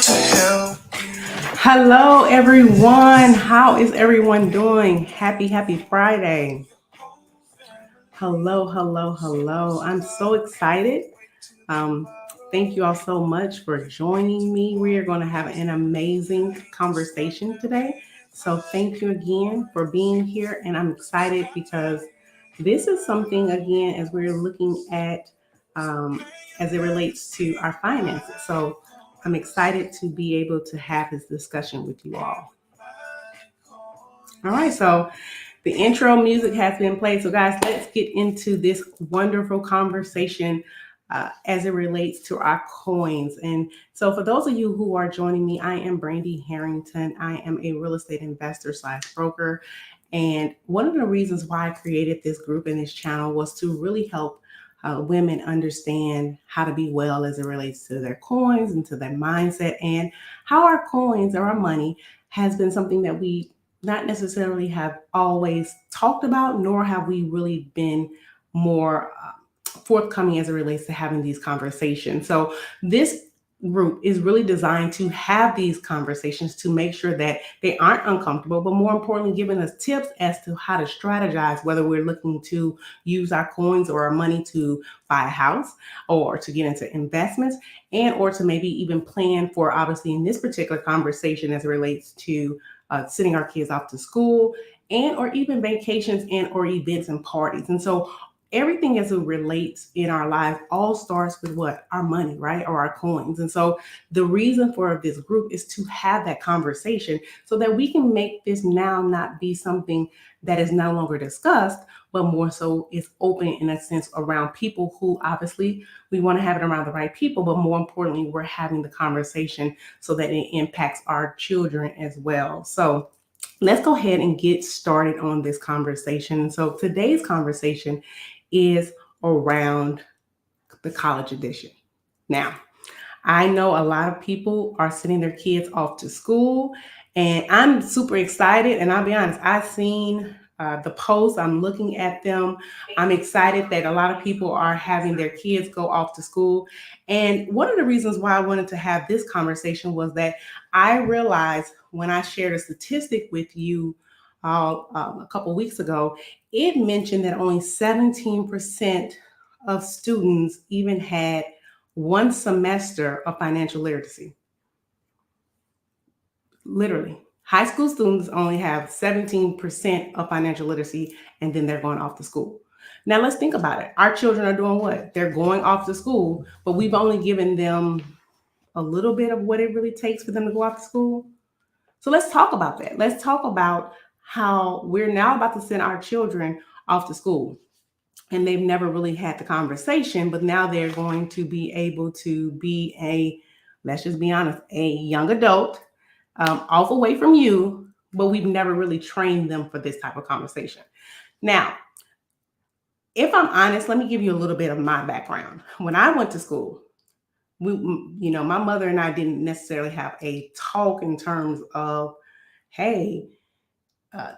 to help. Hello, everyone. How is everyone doing? Happy Friday. Hello. I'm so excited. Um, Thank you all so much for joining me. We are going to have an amazing conversation today. So, thank you again for being here. And I'm excited because this is something, again, as we're looking at um, as it relates to our finances. So, I'm excited to be able to have this discussion with you all. All right, so the intro music has been played. So, guys, let's get into this wonderful conversation as it relates to our coins. And so, for those of you who are joining me, I am Brandy Harrington. I am a real estate investor slash broker. And one of the reasons why I created this group and this channel was to really help women understand how to be well as it relates to their coins and to their mindset, and how our coins or our money has been something that we not necessarily have always talked about, nor have we really been more forthcoming as it relates to having these conversations. So this group is really designed to have these conversations to make sure that they aren't uncomfortable, but more importantly, giving us tips as to how to strategize, whether we're looking to use our coins or our money to buy a house or to get into investments, and or to maybe even plan for, obviously in this particular conversation as it relates to sending our kids off to school, and or even vacations and or events and parties. And so everything as it relates in our life all starts with what? Our money, right? Or our coins. And so the reason for this group is to have that conversation so that we can make this now not be something that is no longer discussed, but more so is open in a sense around people who, obviously, we want to have it around the right people, but more importantly, we're having the conversation so that it impacts our children as well. So let's go ahead and get started on this conversation. So today's conversation is around the college edition. Now, I know a lot of people are sending their kids off to school, and I'm super excited. And I'll be honest, I've seen the posts, I'm looking at them. I'm excited that a lot of people are having their kids go off to school. And one of the reasons why I wanted to have this conversation was that I realized when I shared a statistic with you a couple weeks ago, it mentioned that only 17% of students even had one semester of financial literacy. Literally. High school students only have 17% of financial literacy, and then they're going off to school. Now, let's think about it. Our children are doing what? They're going off to school, but we've only given them a little bit of what it really takes for them to go off to school. So let's talk about that. Let's talk about how we're now about to send our children off to school, and they've never really had the conversation, but now they're going to be able to be let's just be honest, a young adult, off away from you, but we've never really trained them for this type of conversation. Now, if I'm honest, let me give you a little bit of my background. When I went to school, my mother and I didn't necessarily have a talk in terms of, hey,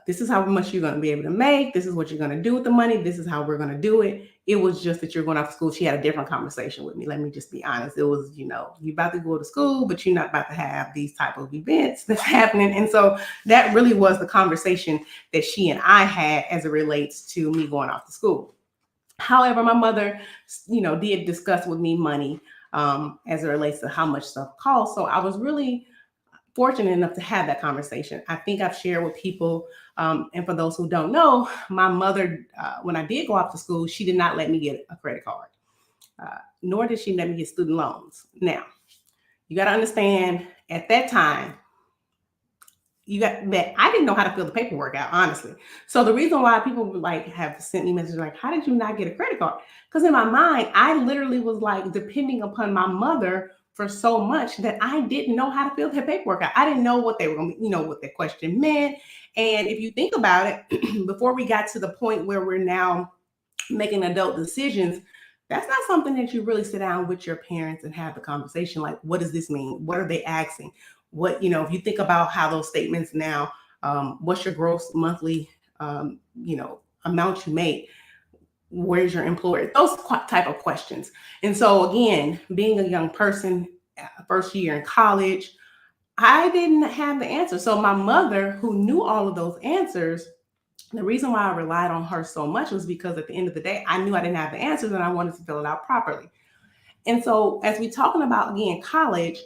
this is how much you're going to be able to make. This is what you're going to do with the money. This is how we're going to do it. It was just that you're going off to school. She had a different conversation with me. Let me just be honest. It was, you're about to go to school, but you're not about to have these type of events that's happening. And so that really was the conversation that she and I had as it relates to me going off to school. However, my mother, did discuss with me money as it relates to how much stuff costs. So I was really fortunate enough to have that conversation. I think I've shared with people, and for those who don't know, my mother, when I did go off to school, she did not let me get a credit card, nor did she let me get student loans. Now, you got to understand, at that time, I didn't know how to fill the paperwork out, honestly. So the reason why people have sent me messages like, how did you not get a credit card? Because in my mind, I literally was depending upon my mother for so much that I didn't know how to fill their paperwork out. I didn't know what they were going to, what their question meant. And if you think about it, before we got to the point where we're now making adult decisions, that's not something that you really sit down with your parents and have the conversation. Like, what does this mean? What are they asking? If you think about how those statements now, what's your gross monthly, amount you make? Where's your employer? Those type of questions. And so again, being a young person, first year in college. I didn't have the answer. So my mother, who knew all of those answers, the reason why I relied on her so much was because at the end of the day, I knew I didn't have the answers and I wanted to fill it out properly. And so as we're talking about again college,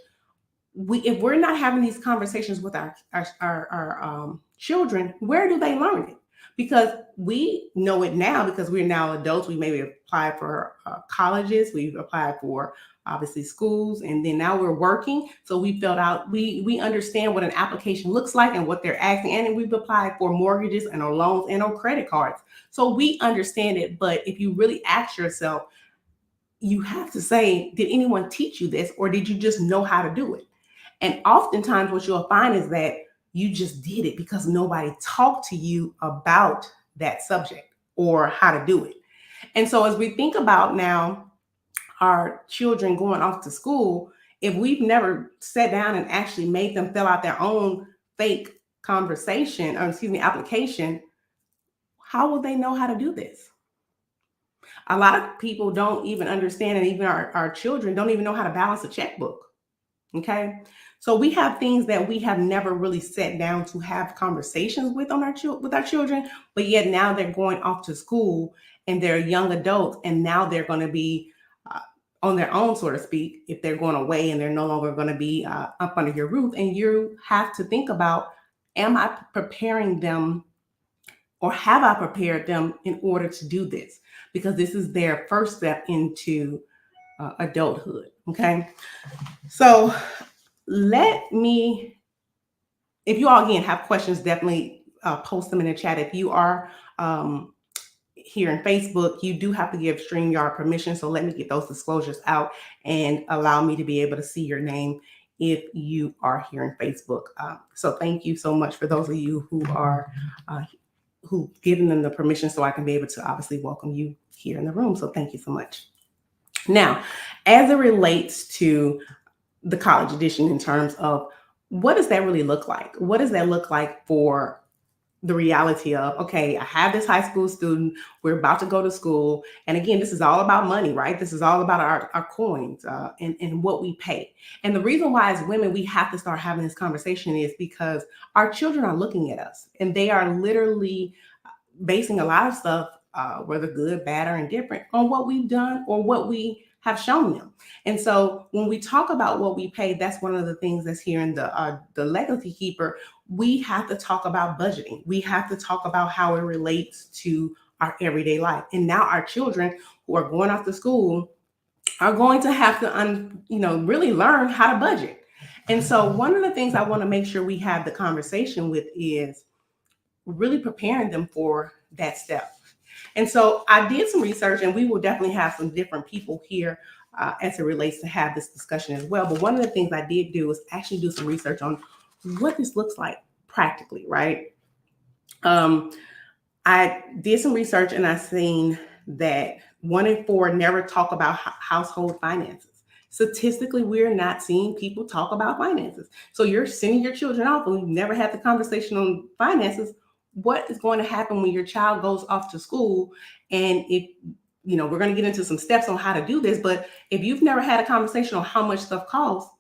if we're not having these conversations with our children, where do they learn it? Because we know it now because we're now adults. We maybe applied for colleges, we've applied for obviously schools, and then now we're working. So we filled out, we understand what an application looks like and what they're asking, and we've applied for mortgages and or loans and or credit cards. So we understand it. But if you really ask yourself, you have to say, did anyone teach you this, or did you just know how to do it? And oftentimes, what you'll find is that you just did it because nobody talked to you about that subject or how to do it. And so, as we think about now our children going off to school, if we've never sat down and actually made them fill out their own fake conversation, or excuse me, application, how will they know how to do this? A lot of people don't even understand, and even our children don't even know how to balance a checkbook. Okay. So we have things that we have never really sat down to have conversations with on with our children, but yet now they're going off to school and they're young adults, and now they're going to be on their own, so to speak, if they're going away and they're no longer going to be up under your roof. And you have to think about, am I preparing them, or have I prepared them in order to do this? Because this is their first step into adulthood. Okay. So let me, if you all again have questions, definitely post them in the chat. If you are here in Facebook, you do have to give StreamYard permission. So let me get those disclosures out and allow me to be able to see your name if you are here in Facebook. So thank you so much for those of you who are who given them the permission, so I can be able to obviously welcome you here in the room. So thank you so much. Now, as it relates to the college edition, in terms of what does that really look like? What does that look like for the reality of, okay, I have this high school student, we're about to go to school. And again, this is all about money, right? This is all about our coins and what we pay. And the reason why as women, we have to start having this conversation is because our children are looking at us, and they are literally basing a lot of stuff, whether good, bad, or indifferent, on what we've done or what we have shown them. And so when we talk about what we pay, that's one of the things that's here in the Legacy Keeper. We have to talk about budgeting. We have to talk about how it relates to our everyday life. And now our children who are going off to school are going to have to, really learn how to budget. And so one of the things I want to make sure we have the conversation with is really preparing them for that step. And so I did some research, and we will definitely have some different people here as it relates to have this discussion as well. But one of the things I did do is actually do some research on what this looks like practically, right? I did some research, and I seen that 1 in 4 never talk about household finances. Statistically, we're not seeing people talk about finances. So you're sending your children off, and we've never had the conversation on finances. What is going to happen when your child goes off to school? And if, we're going to get into some steps on how to do this, but if you've never had a conversation on how much stuff costs,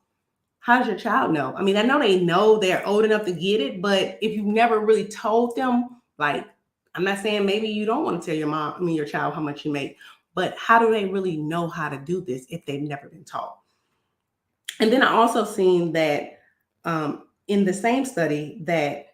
how does your child know? I mean, I know they're old enough to get it, but if you've never really told them, like, I'm not saying maybe you don't want to tell your child how much you make, but how do they really know how to do this if they've never been taught? And then I also seen that in the same study that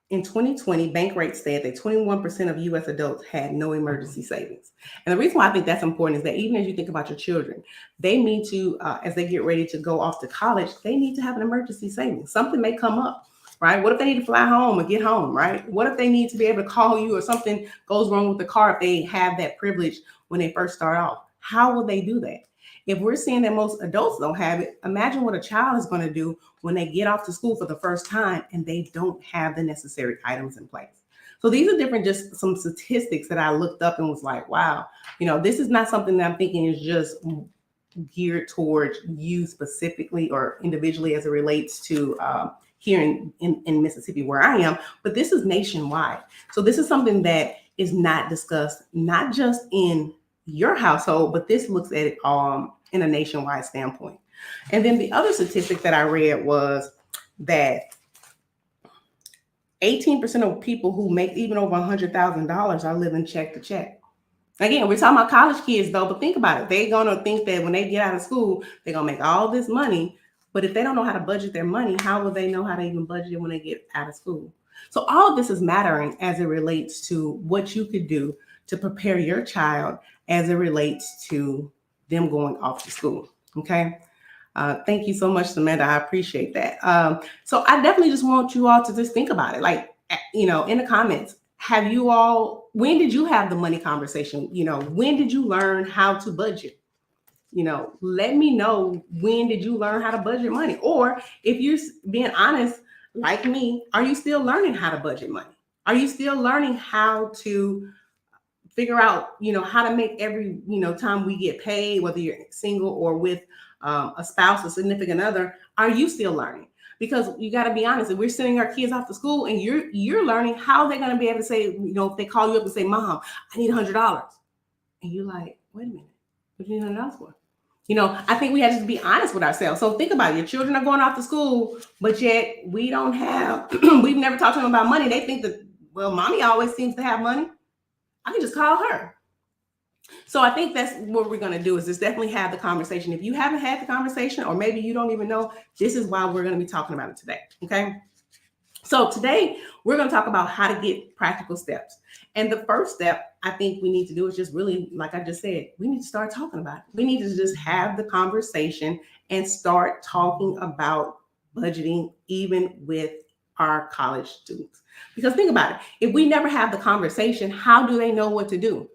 in 2020, Bankrate said that 21% of U.S. adults had no emergency savings. And the reason why I think that's important is that even as you think about your children, they need to, as they get ready to go off to college, they need to have an emergency savings. Something may come up, right? What if they need to fly home or get home, right? What if they need to be able to call you, or something goes wrong with the car if they have that privilege when they first start off? How will they do that? If we're seeing that most adults don't have it, imagine what a child is going to do when they get off to school for the first time and they don't have the necessary items in place. So these are different, just some statistics that I looked up and was like, wow, this is not something that I'm thinking is just geared towards you specifically or individually as it relates to here in Mississippi where I am, but this is nationwide. So this is something that is not discussed, not just in your household, but this looks at it in a nationwide standpoint. And then the other statistic that I read was that 18% of people who make even over $100,000 are living check to check. Again, we're talking about college kids though, but think about it. They're going to think that when they get out of school, they're going to make all this money. But if they don't know how to budget their money, how will they know how to even budget it when they get out of school? So all of this is mattering as it relates to what you could do to prepare your child as it relates to them going off to school. Okay. Thank you so much, Samantha. I appreciate that. So I definitely just want you all to just think about it. Like, in the comments, when did you have the money conversation? When did you learn how to budget? Let me know, when did you learn how to budget money? Or if you're being honest, like me, are you still learning how to budget money? Are you still learning how to figure out, how to make every, time we get paid, whether you're single or with a spouse or significant other, are you still learning? Because you got to be honest, if we're sending our kids off to school and you're learning, how they're going to be able to say, if they call you up and say, Mom, I need $100. And you're like, wait a minute, what do you need $100 for? I think we have to be honest with ourselves. So think about it. Your children are going off to school, but yet we don't have, we've never talked to them about money. They think that, well, mommy always seems to have money. I can just call her. So I think that's what we're going to do, is just definitely have the conversation. If you haven't had the conversation, or maybe you don't even know, this is why we're going to be talking about it today. Okay. So today we're going to talk about how to get practical steps. And the first step I think we need to do is just really, like I just said, we need to start talking about it. We need to just have the conversation and start talking about budgeting, even with our college students. Because think about it. If we never have the conversation, how do they know what to do?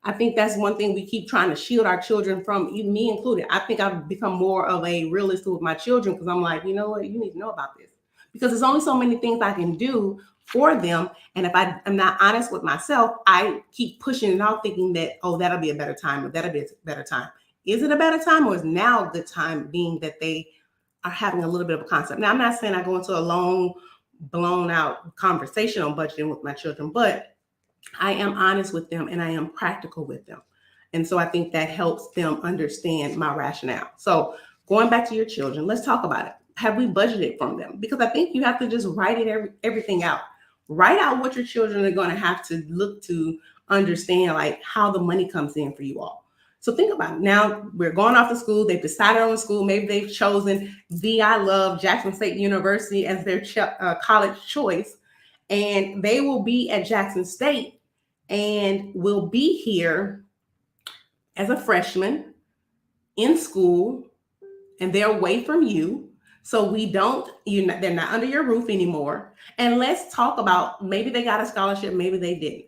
I think that's one thing we keep trying to shield our children from, me included. I think I've become more of a realist with my children, because I'm like, you know what, you need to know about this. Because there's only so many things I can do for them. And if I am not honest with myself, I keep pushing it out thinking that, oh, that'll be a better time, or that'll be a better time. Is it a better time, or is now the time, being that they are having a little bit of a concept? Now, I'm not saying I go into a long, blown out conversation on budgeting with my children, but I am honest with them and I am practical with them. And so I think that helps them understand my rationale. So going back to your children, let's talk about it. Have we budgeted from them? Because I think you have to just write everything out. Write out what your children are going to have to look to understand, like how the money comes in for you all. So think about it. Now we're going off to school. They've decided on school. Maybe they've chosen I love Jackson State University as their college choice. And they will be at Jackson State and will be here as a freshman in school, and they're away from you. So they're not under your roof anymore. And let's talk about, maybe they got a scholarship, maybe they didn't.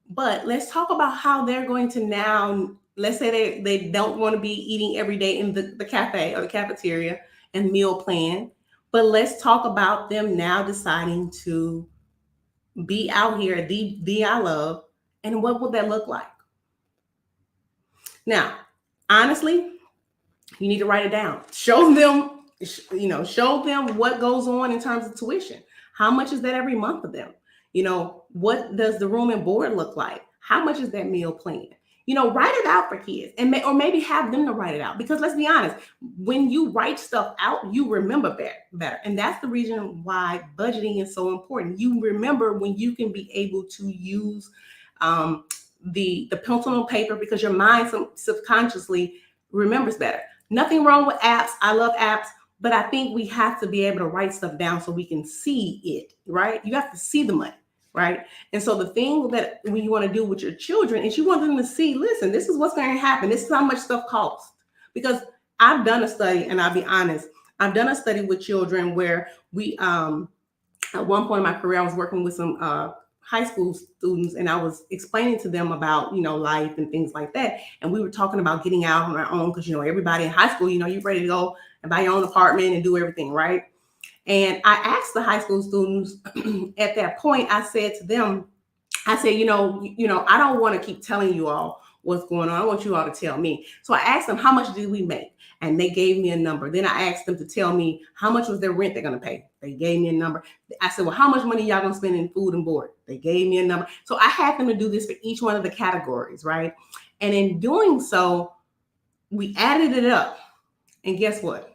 But let's talk about how they're going to now, let's say they don't want to be eating every day in the cafe or the cafeteria and meal plan. But let's talk about them now deciding to be out here at the I love, and what would that look like? Now, honestly, you need to write it down. Show them what goes on in terms of tuition. How much is that every month of them? What does the room and board look like? How much is that meal plan? Write it out for kids, or maybe have them to write it out. Because let's be honest, when you write stuff out, you remember better. And that's the reason why budgeting is so important. You remember when you can be able to use the pencil and paper, because your mind subconsciously remembers better. Nothing wrong with apps. I love apps. But I think we have to be able to write stuff down so we can see it, right? You have to see the money. Right. And so the thing that you want to do with your children is you want them to see, listen, this is what's going to happen. This is how much stuff costs. Because I've done a study, and I'll be honest, I've done a study with children where we, at one point in my career, I was working with some high school students, and I was explaining to them about, life and things like that. And we were talking about getting out on our own, because, everybody in high school, you're ready to go and buy your own apartment and do everything, right? And I asked the high school students at that point, I said to them, I said, I don't want to keep telling you all what's going on. I want you all to tell me. So I asked them, how much did we make? And they gave me a number. Then I asked them to tell me how much was their rent they're going to pay. They gave me a number. I said, well, how much money y'all going to spend in food and board? They gave me a number. So I had them to do this for each one of the categories, right? And in doing so, we added it up. And guess what?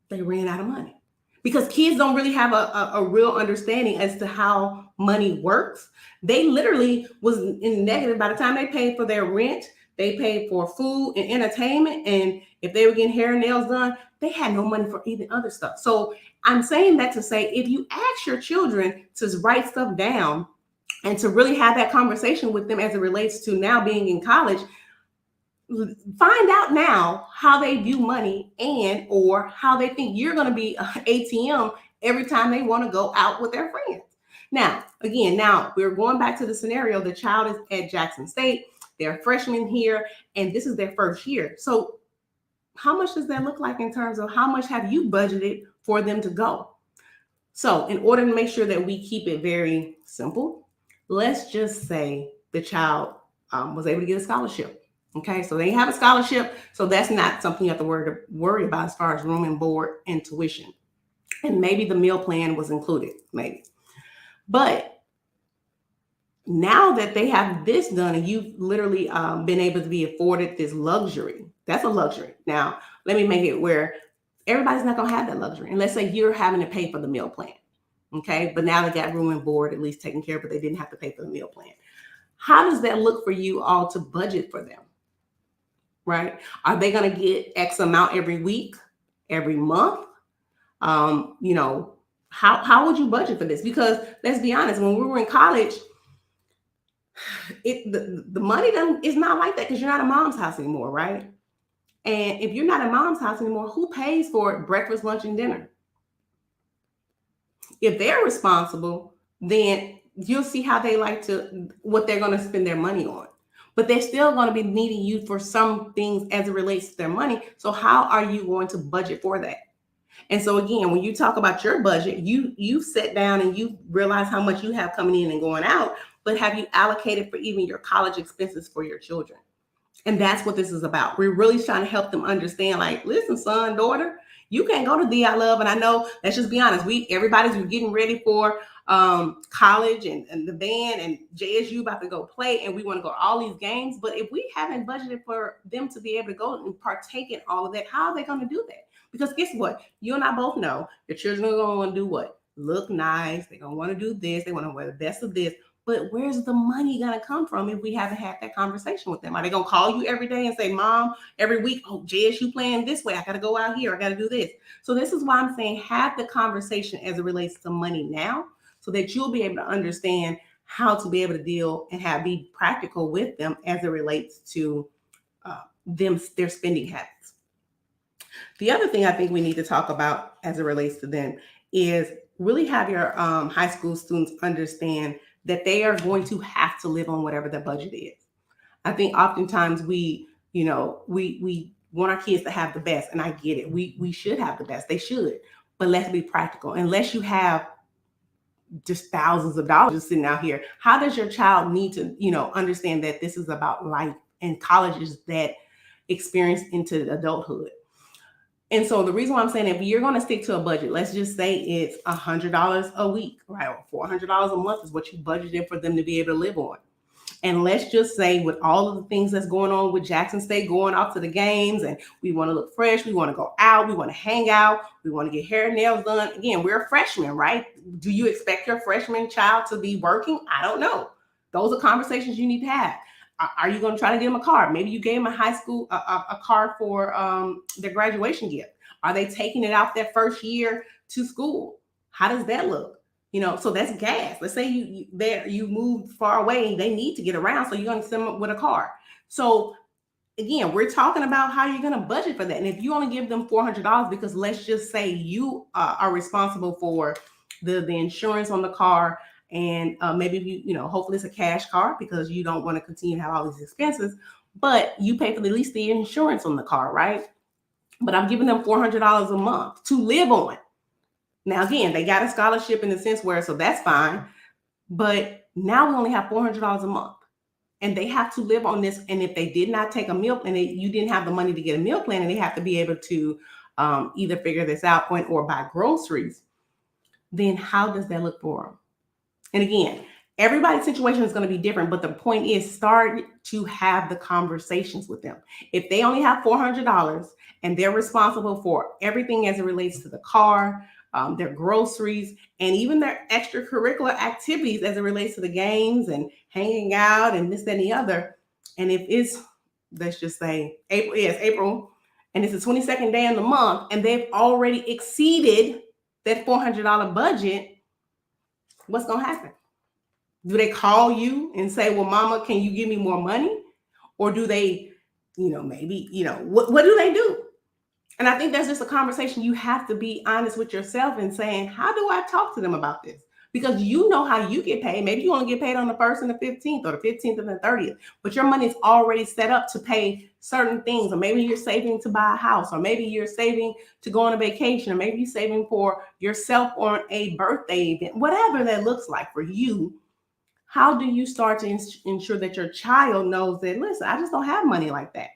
They ran out of money because kids don't really have a real understanding as to how money works. They literally was in negative by the time they paid for their rent. They paid for food and entertainment, and if they were getting hair and nails done, they had no money for even other stuff. So I'm saying that to say, if you ask your children to write stuff down and to really have that conversation with them as it relates to now being in college, find out now how they view money and or how they think you're going to be an ATM every time they want to go out with their friends. Now, again, now we're going back to the scenario. The child is at Jackson State. They're freshmen here, and this is their first year. So how much does that look like in terms of how much have you budgeted for them to go? So in order to make sure that we keep it very simple, let's just say the child was able to get a scholarship. Okay, so they have a scholarship, so that's not something you have to worry about as far as room and board and tuition. And maybe the meal plan was included, maybe. But now that they have this done and you've literally been able to be afforded this luxury, that's a luxury. Now, let me make it where everybody's not going to have that luxury. And let's say you're having to pay for the meal plan. Okay, but now they got room and board at least taken care of, but they didn't have to pay for the meal plan. How does that look for you all to budget for them? Right? Are they going to get X amount every week, every month? How would you budget for this? Because let's be honest, when we were in college, the money is not like that because you're not at mom's house anymore, right? And if you're not at mom's house anymore, who pays for breakfast, lunch, and dinner? If they're responsible, then you'll see how they what they're going to spend their money on. But they're still going to be needing you for some things as it relates to their money. So how are you going to budget for that? And so again, when you talk about your budget, you sit down and you realize how much you have coming in and going out, but have you allocated for even your college expenses for your children? And that's what this is about. We're really trying to help them understand, like, listen, son, daughter, you can't go to D I Love. And I know, let's just be honest, everybody's getting ready for college and the band and JSU about to go play, and we want to go to all these games. But if we haven't budgeted for them to be able to go and partake in all of that, how are they going to do that? Because guess what? You and I both know your children are going to want to do what? Look nice. They're going to want to do this. They want to wear the best of this. But where's the money going to come from if we haven't had that conversation with them? Are they going to call you every day and say, Mom, every week, oh, JSU playing this way. I got to go out here. I got to do this. So this is why I'm saying have the conversation as it relates to money now so that you'll be able to understand how to be able to deal and be practical with them as it relates to their spending habits. The other thing I think we need to talk about as it relates to them is really have your high school students understand that they are going to have to live on whatever the budget is. I think oftentimes we want our kids to have the best, and I get it. We should have the best. They should, but let's be practical. Unless you have just thousands of dollars just sitting out here, how does your child need to, understand that this is about life and colleges that experience into adulthood? And so the reason why I'm saying, if you're going to stick to a budget, let's just say it's $100 a week, right? Or $400 a month is what you budgeted for them to be able to live on. And let's just say with all of the things that's going on with Jackson State going off to the games, and we want to look fresh, we want to go out, we want to hang out, we want to get hair and nails done. Again, we're freshmen, right? Do you expect your freshman child to be working? I don't know. Those are conversations you need to have. Are you going to try to give them a car? Maybe you gave them a high school, a car for their graduation gift. Are they taking it out their first year to school? How does that look? So that's gas. Let's say you moved far away, they need to get around, so you're going to send them with a car. So again, we're talking about how you're going to budget for that. And if you only give them $400, because let's just say you are responsible for the insurance on the car, and maybe hopefully it's a cash car because you don't want to continue to have all these expenses, but you pay for at least the insurance on the car, right? But I'm giving them $400 a month to live on. Now, again, they got a scholarship in the sense where, so that's fine. But now we only have $400 a month and they have to live on this. And if they did not take a meal plan, you didn't have the money to get a meal plan, and they have to be able to either figure this out or buy groceries, then how does that look for them? And again, Everybody's situation is going to be different, but the point is start to have the conversations with them. If they only have $400 and they're responsible for everything as it relates to the car, their groceries, and even their extracurricular activities as it relates to the games and hanging out and this, that, and the other. And if it's, let's just say April, yes, April, and it's the 22nd day in the month, and they've already exceeded that $400 budget, what's going to happen? Do they call you and say, well, mama, can you give me more money? Or do they, maybe, what do they do? And I think that's just a conversation you have to be honest with yourself and saying, how do I talk to them about this? Because you know how you get paid. Maybe you only get paid on the 1st and the 15th or the 15th and the 30th, but your money is already set up to pay certain things. Or maybe you're saving to buy a house, or maybe you're saving to go on a vacation, or maybe you're saving for yourself on a birthday event, whatever that looks like for you. How do you start to ensure that your child knows that, listen, I just don't have money like that?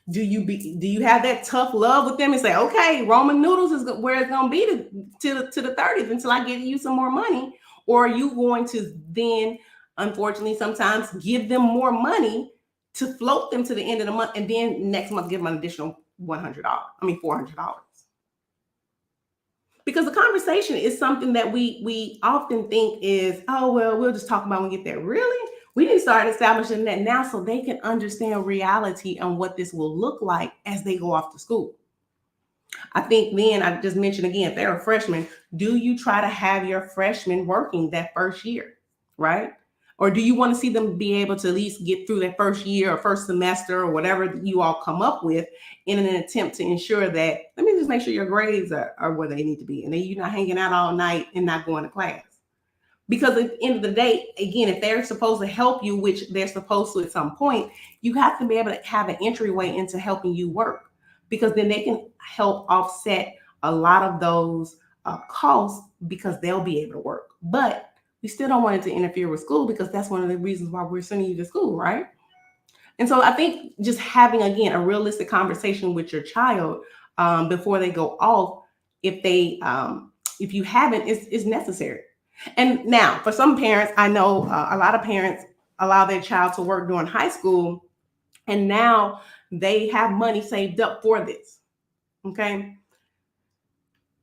Do you have that tough love with them and say, okay, Roman noodles is where it's going to be to the 30th until I get you some more money? Or are you going to then, unfortunately, sometimes give them more money to float them to the end of the month, and then next month give them an additional $400? Because the conversation is something that we often think is, oh, well, we'll just talk about when we get there. Really? We need to start establishing that now so they can understand reality and what this will look like as they go off to school. I think then, I just mentioned again, if they're a freshman, do you try to have your freshmen working that first year, right? Or do you want to see them be able to at least get through that first year or first semester or whatever you all come up with in an attempt to ensure that, let me just make sure your grades are where they need to be, and then you're not hanging out all night and not going to class? Because at the end of the day, again, if they're supposed to help you, which they're supposed to at some point, you have to be able to have an entryway into helping you work, because then they can help offset a lot of those costs, because they'll be able to work. But we still don't want it to interfere with school, because that's one of the reasons why we're sending you to school, right? And so I think just having, again, a realistic conversation with your child before they go off, if you haven't, is necessary. And now, for some parents, I know a lot of parents allow their child to work during high school, and now they have money saved up for this. Okay.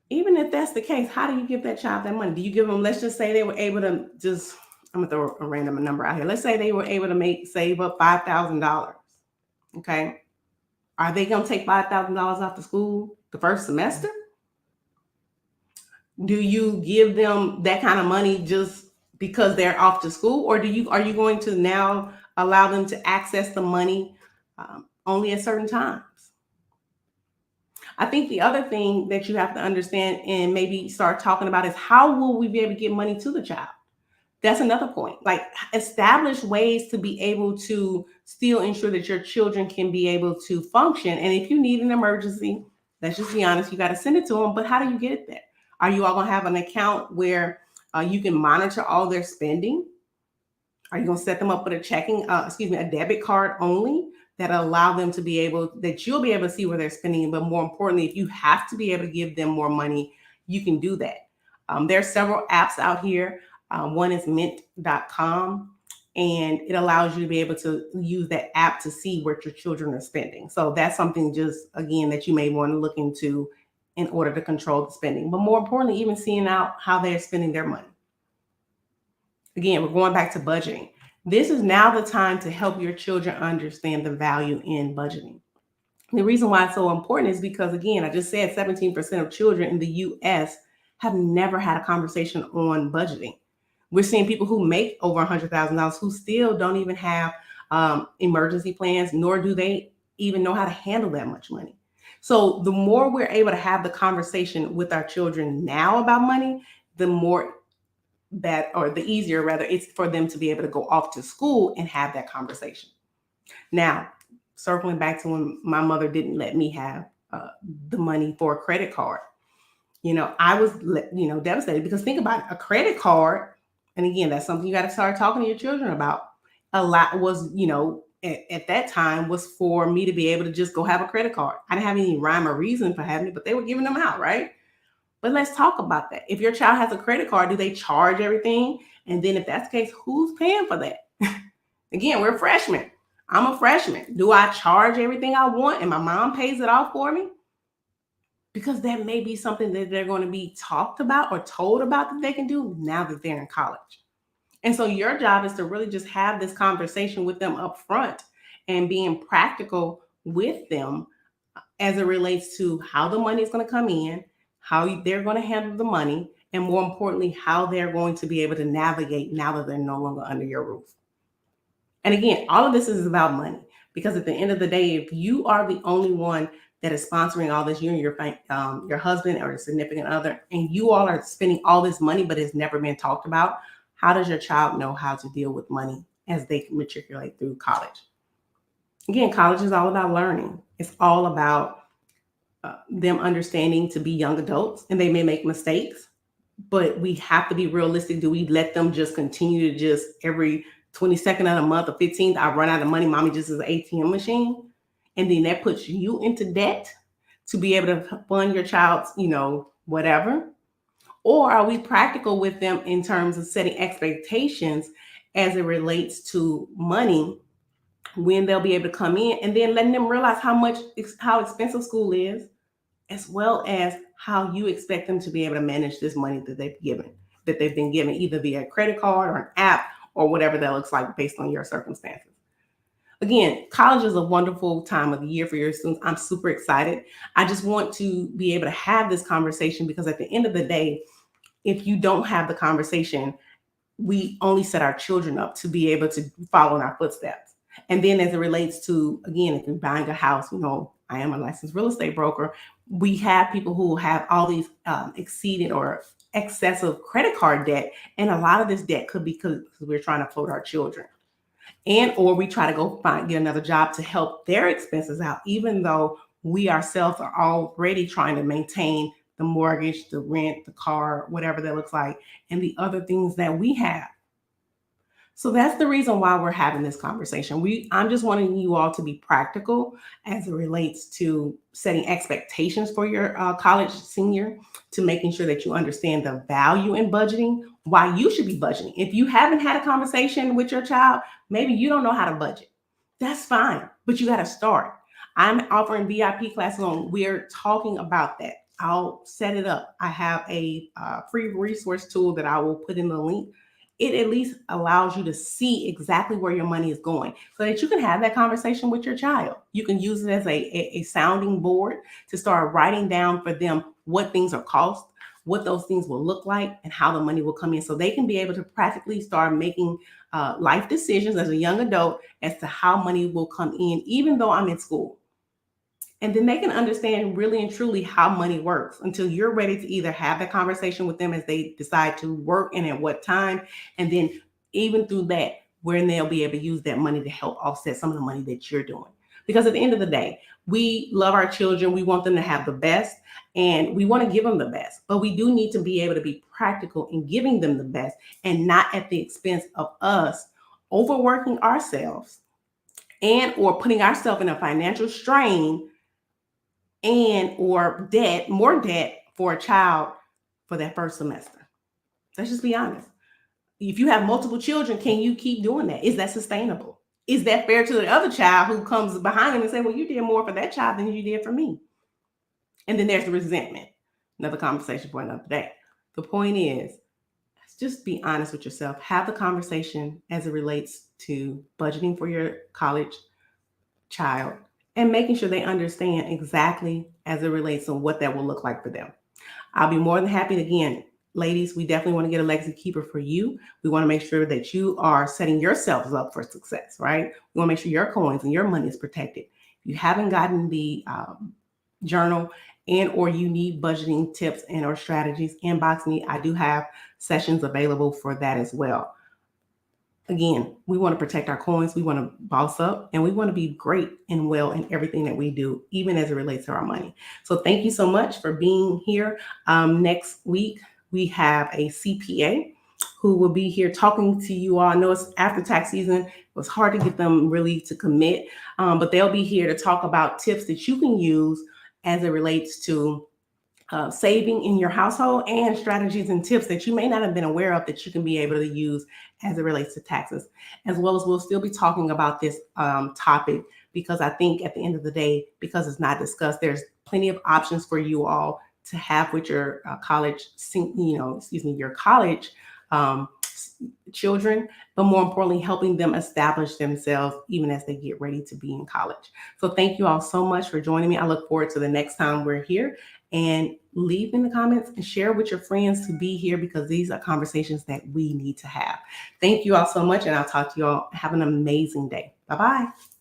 Even if that's the case, how do you give that child that money? Do you give them, let's just say they were able to just, I'm gonna throw a random number out here. Let's say they were able to save up $5,000. Okay. Are they gonna take $5,000 off to school the first semester? Do you give them that kind of money just because they're off to school, or are you going to now allow them to access the money only at certain times? I think the other thing that you have to understand and maybe start talking about is, how will we be able to get money to the child? That's another point. Like, establish ways to be able to still ensure that your children can be able to function. And if you need an emergency, let's just be honest, you got to send it to them. But how do you get it there? Are you all going to have an account where you can monitor all their spending? Are you going to set them up with a debit card only that allow them to be able, that you'll be able to see where they're spending? But more importantly, if you have to be able to give them more money, you can do that. There are several apps out here. One is mint.com, and it allows you to be able to use that app to see what your children are spending. So that's something, just again, that you may want to look into in order to control the spending. But more importantly, even seeing out how they're spending their money. Again, we're going back to budgeting. This is now the time to help your children understand the value in budgeting. The reason why it's so important is because, again, I just said 17% of children in the US have never had a conversation on budgeting. We're seeing people who make over $100,000 who still don't even have emergency plans, nor do they even know how to handle that much money. So the more we're able to have the conversation with our children now about money, the easier rather it's for them to be able to go off to school and have that conversation. Now, circling back to when my mother didn't let me have the money for a credit card, I was, devastated, because think about it, a credit card. And again, that's something you got to start talking to your children about. A lot was, at that time, was for me to be able to just go have a credit card. I didn't have any rhyme or reason for having it, but they were giving them out, right? But let's talk about that. If your child has a credit card, do they charge everything? And then if that's the case, who's paying for that? Again, we're freshmen. I'm a freshman. Do I charge everything I want and my mom pays it off for me? Because that may be something that they're going to be talked about or told about that they can do now that they're in college. And so your job is to really just have this conversation with them up front and being practical with them as it relates to how the money is going to come in, how they're going to handle the money, and more importantly, how they're going to be able to navigate now that they're no longer under your roof. And again, all of this is about money, because at the end of the day, if you are the only one that is sponsoring all this, you and your husband or your significant other, and you all are spending all this money, but it's never been talked about, how does your child know how to deal with money as they matriculate through college? Again, college is all about learning. It's all about them understanding to be young adults, and they may make mistakes, but we have to be realistic. Do we let them just continue to just every 22nd of the month or 15th, I run out of money, mommy just is an ATM machine? And then that puts you into debt to be able to fund your child's, whatever. Or are we practical with them in terms of setting expectations as it relates to money, when they'll be able to come in, and then letting them realize how expensive school is, as well as how you expect them to be able to manage this money that they've been given either via a credit card or an app or whatever that looks like based on your circumstances. Again, college is a wonderful time of the year for your students. I'm super excited. I just want to be able to have this conversation, because at the end of the day, if you don't have the conversation, we only set our children up to be able to follow in our footsteps. And then as it relates to, again, if you're buying a house, I am a licensed real estate broker. We have people who have all these exceeded or excessive credit card debt. And a lot of this debt could be because we're trying to float our children. And or we try to go get another job to help their expenses out, even though we ourselves are already trying to maintain the mortgage, the rent, the car, whatever that looks like, and the other things that we have. So that's the reason why we're having this conversation. I'm just wanting you all to be practical as it relates to setting expectations for your college senior, to making sure that you understand the value in budgeting, why you should be budgeting. If you haven't had a conversation with your child, maybe you don't know how to budget. That's fine, but you got to start. I'm offering VIP classes on, we're talking about that. I'll set it up. I have a free resource tool that I will put in the link. It at least allows you to see exactly where your money is going, so that you can have that conversation with your child. You can use it as a sounding board to start writing down for them what things are cost, what those things will look like, and how the money will come in, so they can be able to practically start making life decisions as a young adult as to how money will come in, even though I'm in school. And then they can understand really and truly how money works, until you're ready to either have that conversation with them as they decide to work and at what time. And then even through that, when they'll be able to use that money to help offset some of the money that you're doing. Because at the end of the day, we love our children. We want them to have the best, and we want to give them the best. But we do need to be able to be practical in giving them the best, and not at the expense of us overworking ourselves and or putting ourselves in a financial strain and or more debt for a child for that first semester. Let's just be honest. If you have multiple children, can you keep doing that? Is that sustainable? Is that fair to the other child who comes behind them and say, well, you did more for that child than you did for me? And then there's the resentment. Another conversation for another day. The point is, just be honest with yourself. Have the conversation as it relates to budgeting for your college child, and making sure they understand exactly as it relates to what that will look like for them. I'll be more than happy. Again, ladies, we definitely want to get a legacy keeper for you. We want to make sure that you are setting yourselves up for success, right? We want to make sure your coins and your money is protected. If you haven't gotten the journal and or you need budgeting tips and or strategies, inbox me. I do have sessions available for that as well. Again, we want to protect our coins. We want to boss up, and we want to be great and well in everything that we do, even as it relates to our money. So thank you so much for being here. Next week, we have a CPA who will be here talking to you all. I know it's after tax season. It was hard to get them really to commit, but they'll be here to talk about tips that you can use as it relates to saving in your household, and strategies and tips that you may not have been aware of that you can be able to use as it relates to taxes. As well as we'll still be talking about this topic, because I think at the end of the day, because it's not discussed, there's plenty of options for you all to have with your your college um, children, but more importantly, helping them establish themselves even as they get ready to be in college. So thank you all so much for joining me. I look forward to the next time we're here, and leave in the comments and share with your friends to be here, because these are conversations that we need to have. Thank you all so much, and I'll talk to you all. Have an amazing day. Bye-bye.